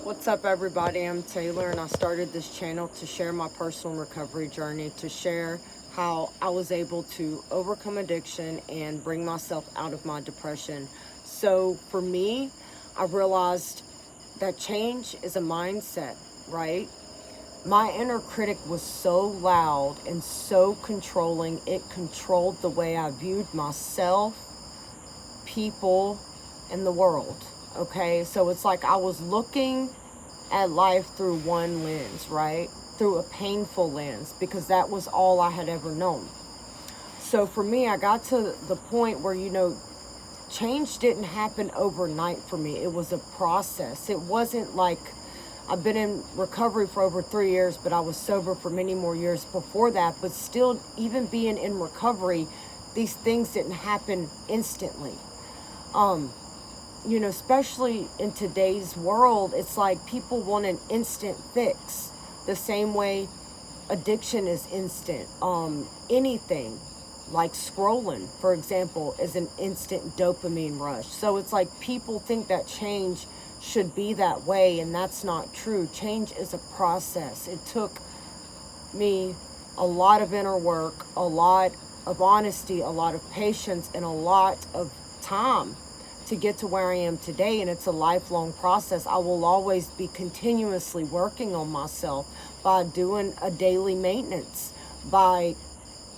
What's up, everybody? I'm Taylor, and I started this channel to share my personal recovery journey, to share how I was able to overcome addiction and bring myself out of my depression. So for me, I realized that change is a mindset, right? My inner critic was so loud and so controlling, it controlled the way I viewed myself, people, and the world. Okay, so it's like I was looking at life through one lens, right? Through a painful lens, because that was all I had ever known. So for me, I got to the point where, change didn't happen overnight for me. It was a process. It wasn't like I've been in recovery for over 3 years, but I was sober for many more years before that. But still, even being in recovery, these things didn't happen instantly. Especially in today's world, it's like people want an instant fix. The same way addiction is instant. Anything like scrolling, for example, is an instant dopamine rush. So it's like people think that change should be that way, and that's not true. Change is a process. It took me a lot of inner work, a lot of honesty, a lot of patience, and a lot of time to get to where I am today, and it's a lifelong process. I will always be continuously working on myself by doing a daily maintenance, by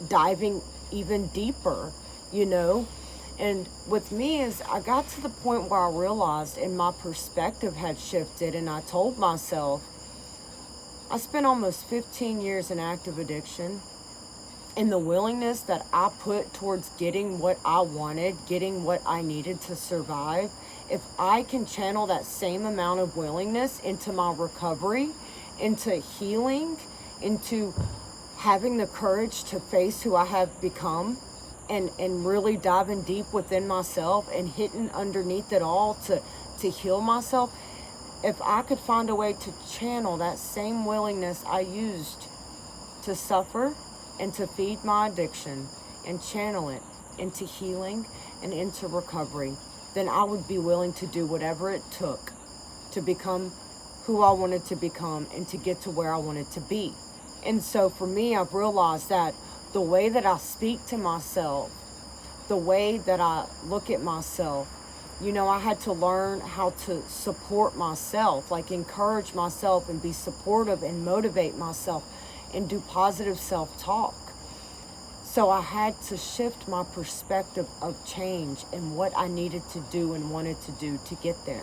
diving even deeper, And with me is I got to the point where I realized and my perspective had shifted, and I told myself, I spent almost 15 years in active addiction. And the willingness that I put towards getting what I wanted, getting what I needed to survive, if I can channel that same amount of willingness into my recovery, into healing, into having the courage to face who I have become, and really diving deep within myself and hitting underneath it all to heal myself, if I could find a way to channel that same willingness I used to suffer and to feed my addiction and channel it into healing and into recovery, then I would be willing to do whatever it took to become who I wanted to become and to get to where I wanted to be. And so for me, I've realized that the way that I speak to myself, the way that I look at myself, I had to learn how to support myself, like encourage myself and be supportive and motivate myself and do positive self-talk. So I had to shift my perspective of change and what I needed to do and wanted to do to get there.